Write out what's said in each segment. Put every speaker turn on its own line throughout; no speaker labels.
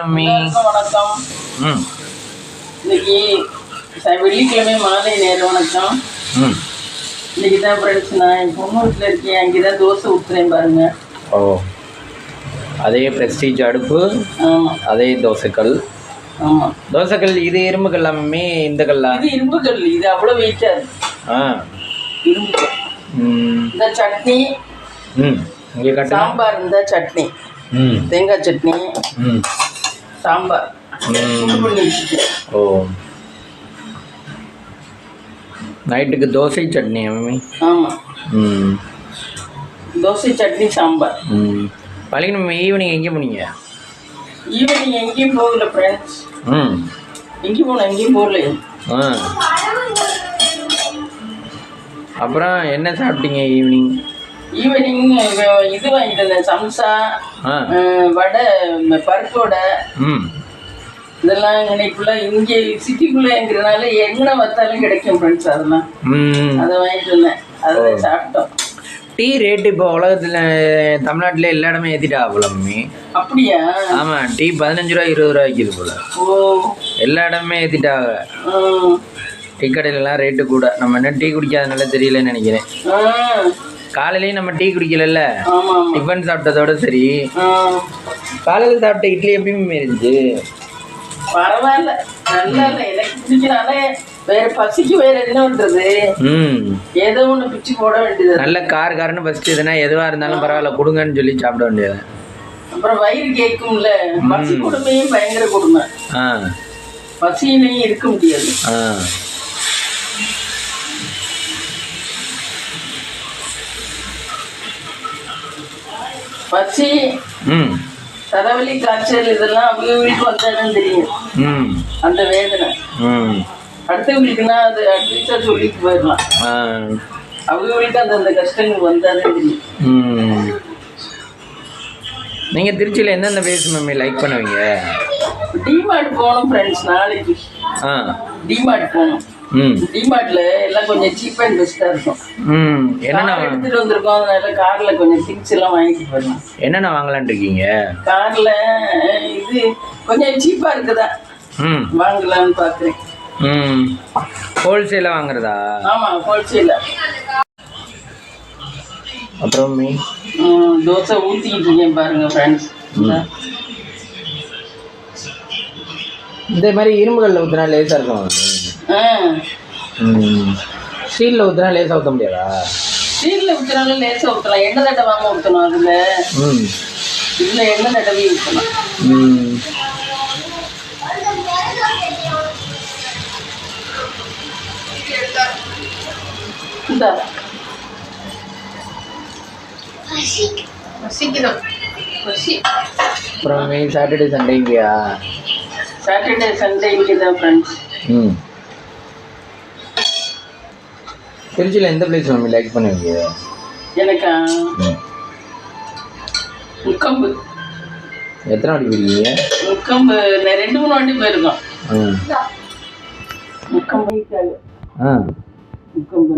வணக்கம். இன்னைக்கு வெள்ளிக்கிழமை மாலை நேரம். வணக்கம். இன்னைக்கு தான் ஃப்ரெண்ட்ஸ் நான் என் பொண்ணு வீட்டில் இருக்கேன். அங்கே தான் தோசை ஊற்றுறேன் பாருங்க.
ஓ, அதே ப்ரெஸ்டீஜ் அடுப்பு.
ஆமாம்,
அதே தோசைக்கல்.
ஆமாம்,
தோசைக்கல். இது இரும்பு கல்லா மம்மி? இந்த கல்லா?
இது இரும்பு கல். இது அவ்வளோ வெயிட்டாக இரும்பு கல். இந்த சட்னி
இங்கே கட்டு.
சாம்பார். இந்த சட்னி தேங்காய் சட்னி, சாம்பார் பண்ணி வச்சுட்டேன்.
ஓ, நைட்டுக்கு தோசை சட்னி மம்மி?
ஆமாம், தோசை சட்னி சாம்பார்.
பழகின மம்மி. ஈவினிங் எங்கே போனீங்க?
ஈவினிங் எங்கேயும் போகல ஃப்ரெண்ட்ஸ். எங்கேயும் போனேன், எங்கேயும் போகல.
அப்புறம் என்ன சாப்பிட்டீங்க ஈவினிங்?
ஈவினிங் இது வாங்கிட்டு வந்தேன், சம்சா, வடை, பருப்பு வடை. இதெல்லாம் இன்னைக்குள்ள இங்கே சிட்டிக்குள்ளேங்கிறதுனால எங்கே வத்தாலும் கிடைக்கும் ஃப்ரெண்ட்ஸ். அதெல்லாம் அதை வாங்கிட்டு வந்தேன், அதை சாப்பிட்டோம்.
டீ ரேட்டு இப்போ உலகத்தில் தமிழ்நாட்டில் எல்லா இடமே ஏற்றிட்டா போல மம்மி?
அப்படியா?
ஆமாம், டீ 15 ரூபா 20 ரூபா விற்கிது போல.
ஓ, எல்லா
இடமே ஏற்றிட்டாங்க. டீ கடையிலலாம் ரேட்டு கூட. நம்ம என்ன டீ குடிக்காதனால தெரியலன்னு நினைக்கிறேன். காலையிலையும் நம்ம டீ குடிக்கல, டிஃபன் சாப்பிட்டதோட சரி. காலையில் சாப்பிட்ட இட்லி எப்படியுமே இருந்துச்சு.
பரவாயில்ல, நல்லா இல்லை. எனக்கு பிடிக்கிறால வேற பசிக்கு வேற என்ன பண்றது? ஏதோ ஒன்று பிச்சு போட வேண்டியது.
நல்ல காரன்னு ஃபர்ஸ்ட் எதுனா எதுவாக இருந்தாலும் பரவாயில்ல கொடுங்கன்னு சொல்லி சாப்பிட வேண்டியது.
அப்புறம் வயிறு கேட்கும்ல. பசி கொடுமையும் பயங்கர கொடுமை. பசியிலையும் இருக்க முடியாது. பசி, தலைவலி, காய்ச்சல் இதெல்லாம் அவங்க வீட்டுக்கு வந்தாதான் தெரியும் அந்த வேதனை. அடுத்தவங்களுக்குன்னா அது அட்லீஸ்டா சொல்லிட்டு போயிடலாம். அவங்க வீட்டுக்கு அந்த கஷ்டங்கள் வந்தாதான் தெரியும்.
நீங்க திருச்சியில எந்தெந்த பிளேஸ் மம்மி லைக் பண்ணுவீங்க?
டிமார்ட் போகணும் ஃப்ரெண்ட்ஸ் நாளைக்கு. டிமார்ட் போகணும். டிமார்ட்ல எல்லாம் கொஞ்சம் சீப் அண்ட் பெஸ்டா இருக்கும்.
என்னென்ன
எடுத்துட்டு வந்திருக்கோம், அதனால கார்ல கொஞ்சம் திங்ஸ் எல்லாம் வாங்கிட்டு போயிடலாம்.
என்னென்ன வாங்கலான் இருக்கீங்க?
கார்ல இது கொஞ்சம் சீப்பா இருக்குதா வாங்கலாம்னு பாக்குறேன்.
ஹோல்சேலா வாங்குறதா?
ஆமா, ஹோல்சேலா.
அப்புறம்
தோசை ஊற்றிக்கிட்டு இருக்கேன் பாருங்க ஃப்ரெண்ட்ஸ்.
இந்த மாதிரி இரும்புகளில் ஊற்றினா லேசாக இருக்கும். ஸ்டீலில் ஊற்றினா லேசாக ஊற்ற முடியாதா?
ஸ்டீலில் ஊற்றினாலும் லேசாக ஊற்றலாம். எண்ணெய் தட்டை வாங்க ஊற்றணும். இதில் எண்ணெய் தடவி ஊற்றலாம். இந்த
அப்புறம் சாட்டர்டே சண்டே இங்கேயா?
சாட்டர்டே சண்டே இங்கே தான் ஃப்ரெண்ட்ஸ்.
திருச்சியில் எந்த பிளேஸ் மம்மி லைக் பண்ணுவீங்க?
எனக்கா முக்கம்பு.
எத்தனை வாட்டி போயிருக்கீங்க?
முக்கம்பு 2-3 வாட்டி போயிருக்கோம். முக்கம்பு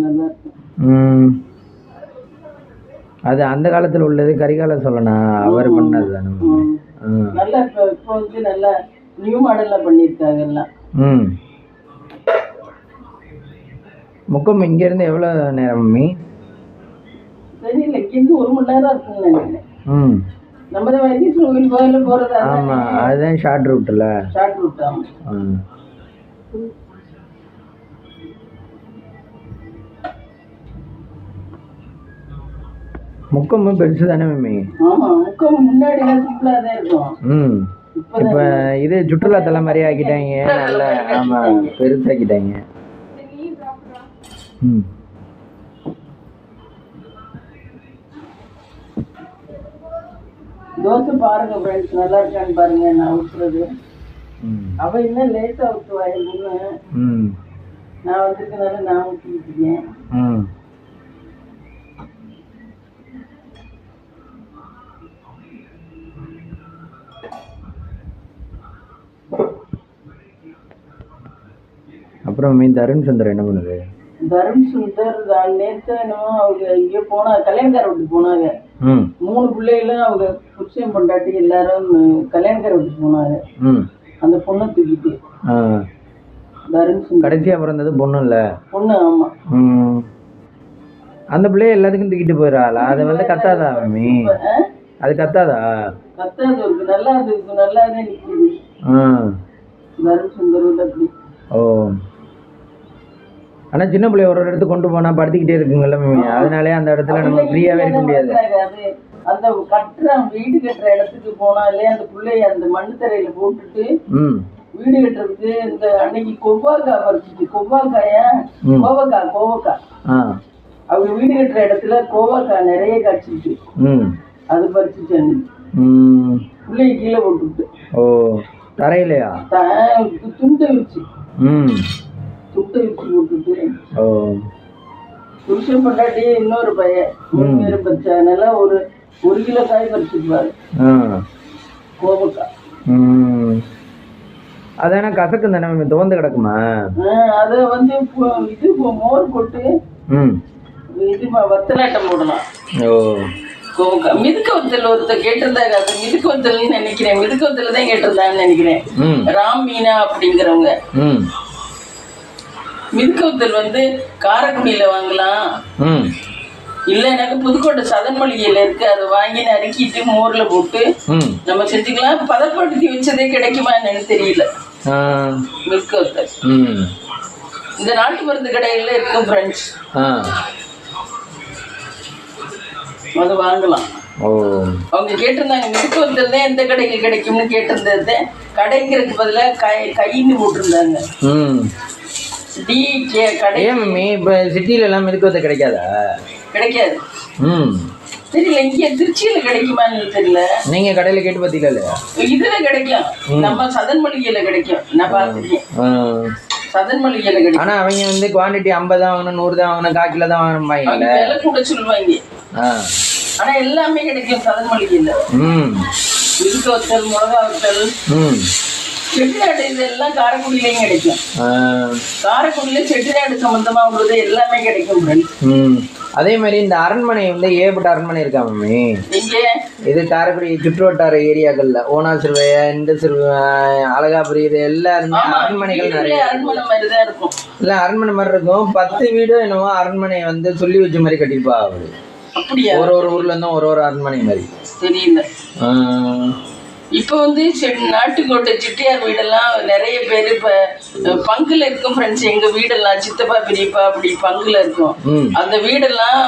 நல்லா இருக்கும்.
அது அந்த காலத்தில் உள்ளது. கரிகாலம் சொல்லணும், அவர் பண்ணது தானே.
நல்லா இப்போ வந்து நல்லா நியூ மாடலில் பண்ணியிருக்காங்க எல்லாம்.
முக்கம் இங்கேருந்து எவ்வளோ நேரம் மம்மி?
தெரியல, இங்கேருந்து 1 மணி நேரம் இருக்குன்னு நினைக்கிறேன். நம்ம வைத்தீஸ்வரன் கோயில் கோயிலில் போகிறது.
ஆமாம், அதுதான் ஷார்ட் ரூட்டில்.
Short route. ஆமாம்.
முக்கம்பு பெருசு தானே மம்மி?
ஆமாம், முக்கம் முன்னாடி சிம்பிளாக தான் இருக்கும்.
இப்போ இது சுற்றுலாத்தலை மாதிரி ஆக்கிட்டாங்க. நல்லா. ஆமாம், பெருசாக்கிட்டாங்க.
தோசை பாருங்க ஃப்ரெண்ட்ஸ், நல்லா இருக்கான்னு பாருங்க. நான் ஊற்றுறது அவ இன்னும் லேட்டாக ஊற்றுவா. என் பொண்ணு நான் வந்திருக்கனால நான் ஊற்றிக்கிட்டு இருக்கேன்.
அப்புறம் தருண் சுந்தர் என்ன பண்ணுது?
தருண் சுந்தர் நேற்று என்னமோ அவங்க இங்கே போனா கல்யாணக்கார வீட்டுக்கு போனாங்க. 3 பிள்ளைகளும் அவங்க புருஷன் பொண்டாட்டி எல்லாரும் கல்யாணக்கார வீட்டுக்கு போனாரு. அந்த பொண்ணை தூக்கிட்டு
கடைசியா பிறந்தது பொண்ணு இல்ல?
பொண்ணு. ஆமா.
அந்த பிள்ளைய எல்லாத்துக்கும் தூக்கிட்டு போயிடறாளா? அது வந்து கத்தாதா மம்மி? அது கத்தாதா?
கத்தாது, இருக்கு நல்லா, அது நல்லாவே நிக்குது. தருண் சுந்தரம் அப்படி. ஓ,
ஆனா சின்ன பிள்ளைய ஒரு இடத்துக்கு கொண்டு போனா படுத்திக்கிட்டே இருக்குங்கல்ல மம்மி, அதனாலே அந்த இடத்துல நம்ம ஃப்ரீயாவே இருக்க முடியாது.
அந்த வீடு கட்டுற இடத்துக்கு போனாலே அந்த பிள்ளைய அந்த மண்ணு தரையில போட்டுட்டு வீடு கட்டுறதுக்கு இந்த அன்னைக்கு கோவக்காய் பறிச்சுட்டு, கோவக்காய் அவங்க வீடு கட்டுற இடத்துல கோவக்காய் நிறைய காய்ச்சிட்டு அது பறிச்சுட்டு பிள்ளைய கீழே போட்டுட்டு.
ஓ, தரையிலையா?
துண்டை வச்சு போட்டுட்டு.
ஓ,
புருஷன் பொண்டாட்டி இன்னொரு பையன் 3 பேரும் பறிச்சா. அதனால ஒரு கிலோ காய் பறிச்சுப்பாரு கோவக்காய்.
அதான கசக்கு தானே, தோந்து கிடக்குமா?
அத வந்து இது மோர் போட்டு இது வத்தலாட்டம் போடலாம்.
ஓ,
கோவக்காய் மிதுக்க வத்தல் ஒருத்தர் கேட்டிருந்தாங்க. அது மிதுக்க வத்தல்னு நினைக்கிறேன், மிதுக்க வத்தல் தான் கேட்டிருந்தாங்கன்னு நினைக்கிறேன். ராம் மீனா அப்படிங்கிறவங்க. மிதுக்க வத்தல் வந்து காரைக்குடியில வாங்கலாம், இல்ல எனக்கு புதுக்கோட்டை சதன்மொழியில இருக்கு. அதை வாங்கி நறுக்கிட்டு மோர்ல போட்டு நம்ம செஞ்சுக்கலாம். பதப்படுத்தி வச்சதே கிடைக்குமா என்னன்னு தெரியல. மிதுக்க வத்தல் இந்த நாட்டு மருந்து கடைகள்ல இருக்கும் ஃப்ரெண்ட்ஸ், அது வாங்கலாம். அவங்க கேட்டிருந்தாங்க மிதுக்க வத்தல் தான் எந்த கடைக்கு கிடைக்கும்னு கேட்டிருந்தது. கடைங்கிறதுக்கு பதிலாக கைன்னு போட்டிருந்தாங்க.
சிட்டில எல்லாம் மிதுக்க வத்தல் கிடைக்காதா?
கிடைக்காது. தெரியல, இங்க திருச்சியில கிடைக்குமான்னு தெரியல.
நீங்க கடையில கேட்டு பாத்தீங்களா?
இதுல கிடைக்கும், நம்ம சதன் மளிகையில கிடைக்கும். நான் பாத்துருக்கேன், சதன் மளிகையில கிடைக்கும்.
ஆனா அவங்க வந்து குவான்டிட்டி 50 தான் வாங்கணும், 100 தான் வாங்கணும், 1/4 கிலோ தான் வாங்கணும்,
விலை கூட சொல்லுவாங்க. ஆனா எல்லாமே கிடைக்கும் சதன் மளிகையில. மிதுக்க வத்தல், மிளகா வத்தல், செட்டிநாடு இதெல்லாம் காரைக்குடியிலையும் கிடைக்கும். காரைக்குடியில செட்டிநாடு சம்பந்தமா உள்ளது எல்லாமே கிடைக்கும்.
அதே மாதிரி இந்த அரண்மனை வந்து ஏகப்பட்ட அரண்மனை இருக்கா மம்மி? இது காரைக்குடி சுற்றுவட்டார ஏரியாக்கள்ல ஓனா சிறுவைய, இந்த சிறுவை, அழகாபுரி, இது எல்லாருமே அரண்மனைகள் நிறைய
அரண்மனை மாதிரி தான் இருக்கும்.
இல்ல அரண்மனை மாதிரி இருக்கும். 10 வீடும் என்னவோ அரண்மனை வந்து சொல்லி வச்ச மாதிரி கட்டிருப்பா அவரு.
அப்படியா?
ஒரு ஊர்ல இருந்தும் ஒரு அரண்மனை மாதிரி
தெரியல. இப்போ வந்து நாட்டுக்கோட்டை செட்டியார் வீடெல்லாம் நிறைய பேர் இப்போ பங்குல இருக்கும் ஃப்ரெண்ட்ஸ். எங்கள் வீடெல்லாம் சித்தப்பா பெரியப்பா அப்படி பங்குல இருக்கும். அந்த வீடெல்லாம்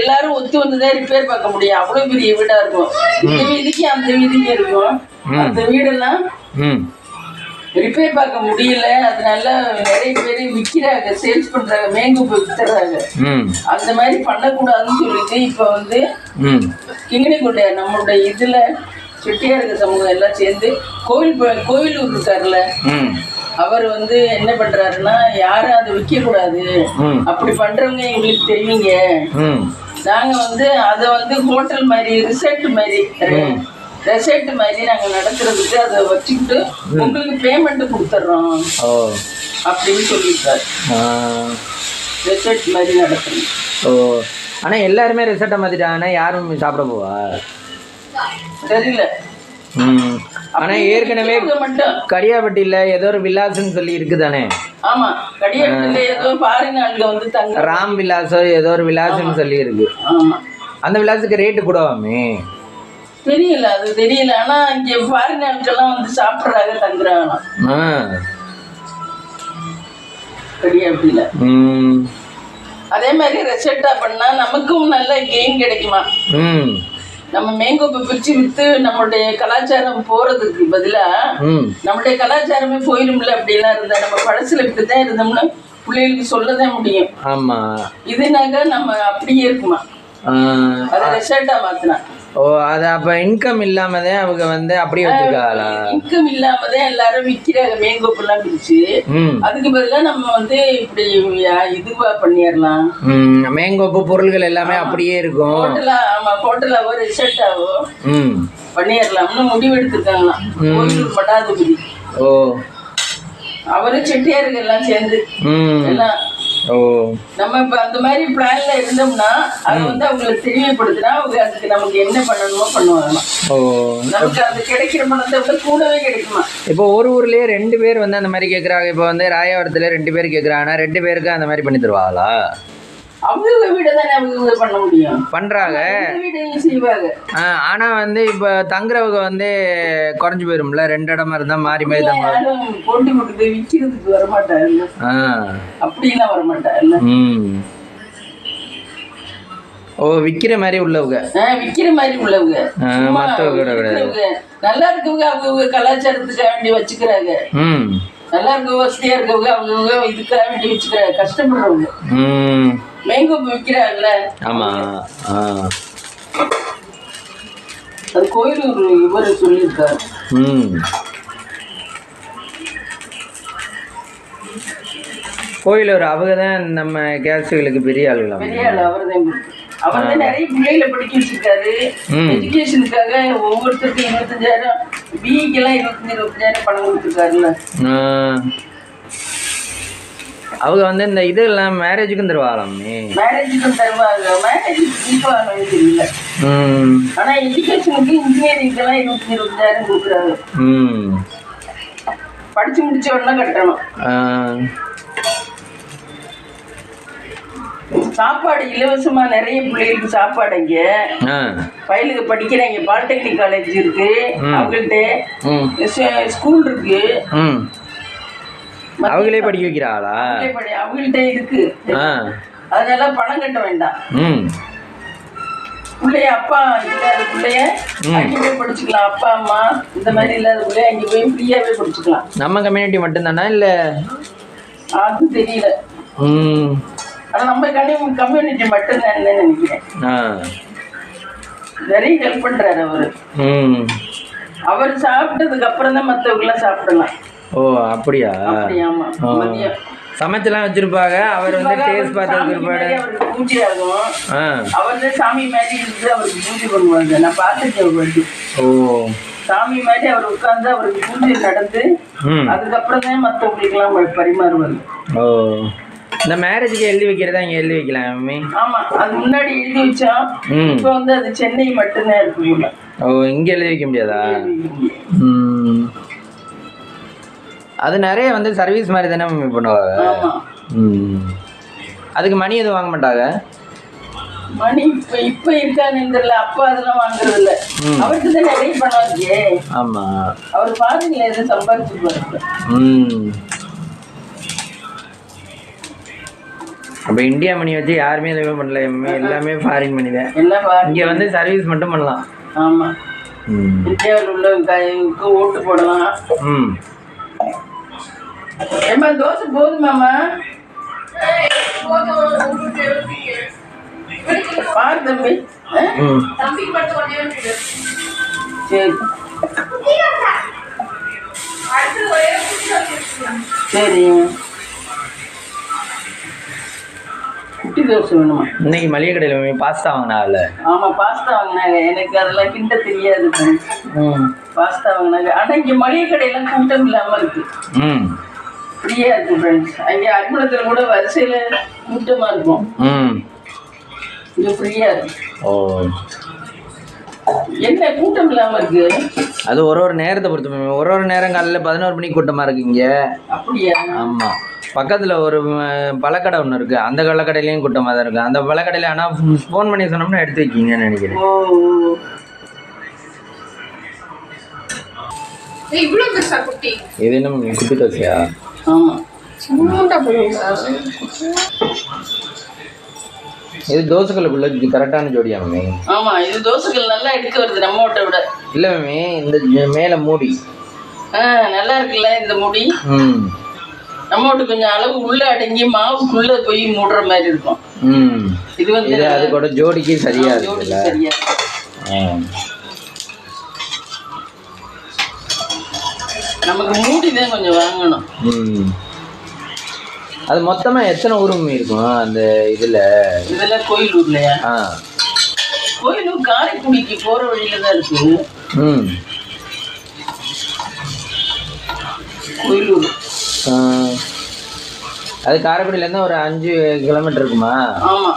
எல்லாரும் ஒத்து வந்து தான் ரிப்பேர் பார்க்க முடியும், அவ்வளோ பெரிய வீடாக இருக்கும். இந்த வீதிக்கு அந்த வீதிக்கு இருக்கும். அந்த வீடெல்லாம் ரிப்பேர் பார்க்க முடியல, அதனால நிறைய பேர் விற்கிறாங்க, சேல்ஸ் பண்றாங்க, மேங்கு போய் வித்துறாங்க. அந்த மாதிரி பண்ணக்கூடாதுன்னு சொல்லிட்டு இப்போ வந்து கிங்கிணிக்கோட்டை நம்மளுடைய இதுல செட்டியாருக்கு சமூகம் எல்லாம் சேர்ந்து கோயிலூர் இருக்காருல்ல, அவர் வந்து என்ன பண்றாருன்னா, யாரும் அதை விற்க கூடாது, அப்படி பண்றவங்க எங்களுக்கு தெரியுங்க, நாங்க வந்து அதை வந்து ஹோட்டல் மாதிரி ரிசார்ட் மாதிரி நாங்க நடத்துறதுக்கு அதை வச்சுக்கிட்டு உங்களுக்கு பேமெண்ட் கொடுத்துட்றோம் அப்படின்னு சொல்லியிருக்காரு. ரிசார்ட் மாதிரி நடத்துறோம்.
ஆனா எல்லாருமே ரிசார்ட்டை மாத்திட்டாங்கன்னா யாரும் சாப்பிட போவா
தெரியல.
ஆனா ஏற்கனவே கரியாபட்டியில ஏதோ ஒரு விலாஸ்ன்னு சொல்லி இருக்குதானே?
ஆமா, கரியாபட்டியில ஏதோ ஃபாரின் ஆளுங்க வந்து தங்க
ராம் விலாஸ் ஏதோ ஒரு விலாஸ்ன்னு சொல்லி இருக்கு. அந்த விலாஸுக்கு ரேட்டு கூடவாமே?
தெரியல, அது தெரியல. ஆனா இங்க ஃபாரின் ஆளுக்கெல்லாம் வந்து சாப்பிடுறாங்க, தங்குறாங்க கரியாபட்டியில. அதே மாதிரி ரெசெட்டா பண்ணா நமக்கும் நல்ல கெயின் கிடைக்குமா? நம்ம மேங்கோப்பை பிரிச்சு வித்து நம்மளுடைய கலாச்சாரம் போறதுக்கு பதிலா நம்மளுடைய கலாச்சாரமே போயிரும்ல. அப்படிலாம் இருந்தா நம்ம பழசுல இப்படிதான் இருந்தோம்னா பிள்ளைகளுக்கு சொல்லதான் முடியும்.
ஆமா,
இதுனாக்க நம்ம அப்படியே இருக்குமா, அதை ரெசார்ட்டா மாத்தினா.
ஓ, அது அப்ப இன்கம் இல்லாமதான் அவங்க வந்து அப்படியே வச்சிருக்காங்களா?
இன்கம் இல்லாமதான் எல்லாரும் விற்கிறாங்க மேங்கோப்பு எல்லாம் பிரிச்சு. அதுக்கு பதிலா நம்ம வந்து இப்படி இதுவா பண்ணிடலாம்.
மேங்கோப்பு பொருள்கள் எல்லாமே அப்படியே இருக்கும்.
ஹோட்டலா, ஆமா, ஹோட்டலாவோ ரிசார்ட்டாவோ பண்ணிடலாம்னு முடிவு எடுத்துருக்காங்களாம் கோயிலூர் மடாதிபதி.
ஓ,
அவரு செட்டியாருக்கு எல்லாம் சேர்ந்து எல்லாம்
ஓ
நம்ம இப்ப அந்த மாதிரி பிளான்ல இருந்தோம்னா அது வந்து அவங்களுக்கு தெரியப்படுத்தினா அவங்க அதுக்கு நமக்கு என்ன பண்ணணுமோ பண்ணுவாங்க.
ஓ
நமக்கு அது கிடைக்கிற பணத்தை விட கூடவே கிடைக்குமா.
இப்போ ஒரு ஊர்லயே 2 பேர் வந்து அந்த மாதிரி கேட்குறாங்க. இப்போ வந்து ராயவரத்துல 2 பேர் கேட்குறாங்கன்னா 2 பேருக்கு அந்த மாதிரி பண்ணி தருவாங்களா?
அவங்க வீடு தானே அவங்க பண்ண முடியும்.
பண்றாங்க,
வீடையும் செய்வாங்க.
ஆனா வந்து இப்போ தங்குறவங்க வந்து குறைஞ்சு போயிரும்ல. 2 இடமா இருந்தா மாறி மாறி தான்
யாரும் போட்டி போட்டு விற்கிறதுக்கு வரமாட்டாங்க. அப்படிலாம் வரமாட்டாங்கல்ல.
ஓ விற்கிற மாதிரி உள்ளவங்க,
விற்கிற மாதிரி உள்ளவங்க,
மற்றவங்க
நல்லா இருக்கவங்க அவங்க கலாச்சாரத்துக்காக வேண்டி வச்சுக்கிறாங்க. நல்லா இருக்க வசதியா இருக்கவங்க அவங்க இதுக்காக வேண்டி வச்சுக்கிறாங்க. கஷ்டப்படுறவங்க மேங்கோ விற்கிறாங்கல்ல.
ஆமா
அது கோயிலூர் இவர் சொல்லியிருக்காரு.
கோயிலூர் அவங்க தான் நம்ம கேஸ்டுகளுக்கு பெரிய ஆளுங்களா?
பெரிய ஆளு அவர் தான் நிறைய பிள்ளைகளை படிக்க வச்சிருக்காரு. எஜுகேஷனுக்காக ஒவ்வொருத்தருக்கும் 25,000, பிஇக்கெல்லாம் 25,000 பணம் கொடுத்துருக்காருல்ல.
அவங்க வந்து இந்த இதெல்லாம் மேரேஜுக்கும் தருவாங்களாமே.
மேரேஜுக்கும் தருவாங்க. மேரேஜ் கொடுப்பாங்க தெரியல. ஆனா எஜுகேஷனுக்கு இன்ஜினியரிங்க்கெல்லாம் 20,000 கொடுக்குறாங்க. படிச்சு முடிச்ச உடனே கட்டணும். சாப்பாடு இலவசமா நிறைய பிள்ளைகளுக்கு சாப்பாடு இங்க பயிலுக்கு படிக்கிறாங்க. பாலிடெக்னிக் காலேஜ் இருக்கு, அவங்கள்ட்ட ஸ்கூல் இருக்கு,
அவங்களே படிக்க வைக்கிறாங்களா?
அவங்கள்ட்ட இருக்கு. அதனால பணம் கட்ட வேண்டாம். பிள்ளைய அப்பா இல்லாத பிள்ளைய அங்கே போய் படிச்சுக்கலாம். அப்பா அம்மா இந்த மாதிரி இல்லாத பிள்ளைய அங்கே போய் ஃப்ரீயாவே படிச்சுக்கலாம்.
நம்ம கம்யூனிட்டி மட்டும்தானா இல்ல?
அது தெரியல. ஆனா நம்ம கம்யூனிட்டி மட்டும்தான் நினைக்கிறேன். நிறைய ஹெல்ப் பண்றாரு அவரு. அவர் சாப்பிட்டதுக்கு அப்புறம் தான் மற்றவங்க எல்லாம் சாப்பிடலாம்.
ஓ அப்படியா?
ஆமா, மதியம்
சமைச்செல்லாம் வச்சிருப்பாங்க. அவர் வந்து டேஸ்ட் பார்த்து இருப்பாரு.
அவருக்கு பூஜை ஆகும். அவர் தான் சாமி மாதிரி இருந்து அவருக்கு பூஜை பண்ணுவாங்க. நான் பார்த்துட்டேன்.
ஓ
சாமி மாதிரி அவர் உட்கார்ந்து அவருக்கு பூஜை நடந்து அதுக்கப்புறம் தான் மற்றவங்களுக்கு எல்லாம் பரிமாறுவாங்க.
ஓ இந்த மேரேஜுக்கு எழுதி வைக்கிறதா இங்க எழுதி வைக்கலாம்.
ஆமா, அது முன்னாடி எழுதி வச்சோம். இப்போ வந்து அது சென்னை மட்டும்தான் இருக்கு.
ஓ இங்க எழுதி வைக்க முடியாதா? அது நிறைய வந்து சர்வீஸ் மாதிரி தானே பண்ணுவாங்க. அதுக்கு மணி எதுவும் வாங்க மாட்டாங்க.
மணி இப்ப இருக்கான்னு தெரியல. அப்பா அதெல்லாம் வாங்குறது இல்ல. அவருக்கு தான் நிறைய பணம் இருக்கு.
ஆமா,
அவர் பாருங்களேன் எதுவும் சம்பாதிச்சு.
அப்ப இந்தியா மணி வச்சு யாருமே எதுவுமே பண்ணல. எல்லாமே ஃபாரின் மணி தான். இங்க வந்து சர்வீஸ் மட்டும் பண்ணலாம்.
ஆமா, இந்தியாவில் உள்ளவங்க ஓட்டு போடலாம். ஏமா தோசை போதுமாமா? பாரு தம்பி. சரி, குட்டி தோசை வேணுமா?
இன்னைக்கு மளிகை கடையில் பாஸ்தா வாங்கினால.
ஆமா, பாஸ்தா வாங்கினாங்க. எனக்கு அதெல்லாம் கிண்ட தெரியாது. பாஸ்தா வாங்கினாங்க. ஆனா இங்க மளிகை கடையெல்லாம் கூட்டம் இல்லாம இருக்கு. ஃப்ரீயா இருக்கு ஃப்ரெண்ட்ஸ். அங்கே அரிமளத்தில் கூட வரிசையில கூட்டமா இருக்கும். இங்க ஃப்ரீயா இருக்கு. ஓ என்ன கூட்டம் இல்லாம இருக்கு?
அது ஒரு நேரத்தை பொறுத்து. ஒரு நேரம் காலையில 11 மணிக்கு கூட்டமா இருக்கு இங்க.
அப்படியா? ஆமா,
பக்கத்துல ஒரு பழக்கடை ஒன்று இருக்கு. அந்த பழக்கடையிலையும் கூட்டமாக தான் இருக்கு. அந்த பழக்கடையில ஆனால் ஃபோன் பண்ணி சொன்னோம்னா எடுத்து வைக்கிங்கன்னு நினைக்கிறேன். இது என்ன குட்டி தோசையா? இது தோசைகளுக்குள்ள கரெக்டான ஜோடியா மேமே?
ஆமா, இது தோசைகள் நல்லா எடுக்க வருது நம்ம ஓட்ட விட.
இல்ல மேமே, இந்த மேல மூடி
நல்லா இருக்குல்ல இந்த மூடி. நம்ம வீட்டு கொஞ்சம் அளவு உள்ள அடங்கி மாவுக்குள்ள போய் மூடுற மாதிரி இருக்கும். இது வந்து
அது கூட ஜோடிக்கு சரியா இருக்குல்ல.
சரியா நமக்கு மூடி தான் கொஞ்சம் வாங்கணும்.
அது மொத்தமா எத்தனை ஊரும் இருக்கும் அந்த
இதுல கோயிலூர்லயா? கோயிலூர் காரைக்குடிக்கு போற வழியில தான் இருக்கு. கோயிலூர்
அது காரைக்குடியிலேருந்து ஒரு 5 கிலோமீட்டர் இருக்குமா?
ஆமாம்.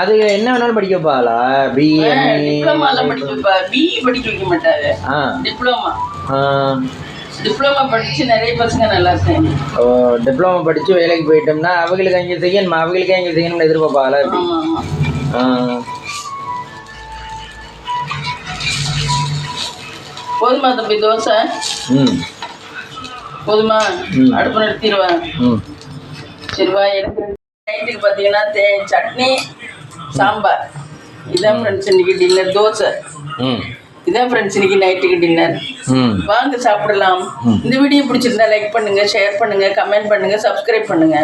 அது என்ன வேணாலும் படிக்க வைப்பாளா? பிஏ
டிப்ளமாலாம் படிக்க வைப்பா. பிஇ படிக்க வைக்க மாட்டாங்க. டிப்ளமா. டிப்ளமா படிச்சு நிறைய பசங்க நல்லா இருக்காங்க.
ஓ, டிப்ளமா படிச்சு வேலைக்கு போயிட்டோம்னா அவங்களுக்கு அங்கே செய்யணுமா, அவங்களுக்கே அங்கே செய்யணும்னு எதிர்பார்ப்பாளா?
போதுமா தம்பி தோசை? போதுமா? அடுப்பு நிறுத்திடுவேன். சரிவா. எனக்கு நைட்டுக்கு பார்த்தீங்கன்னா சட்னி சாம்பார். இதான் ஃப்ரெண்ட்ஸ் இன்னைக்கு டின்னர். தோசை. இதான் ஃப்ரெண்ட்ஸ் இன்னைக்கு நைட்டுக்கு டின்னர். வாங்க சாப்பிடலாம். இந்த வீடியோ பிடிச்சிருந்தா லைக் பண்ணுங்க, ஷேர் பண்ணுங்க, கமெண்ட் பண்ணுங்க, சப்ஸ்கிரைப் பண்ணுங்க.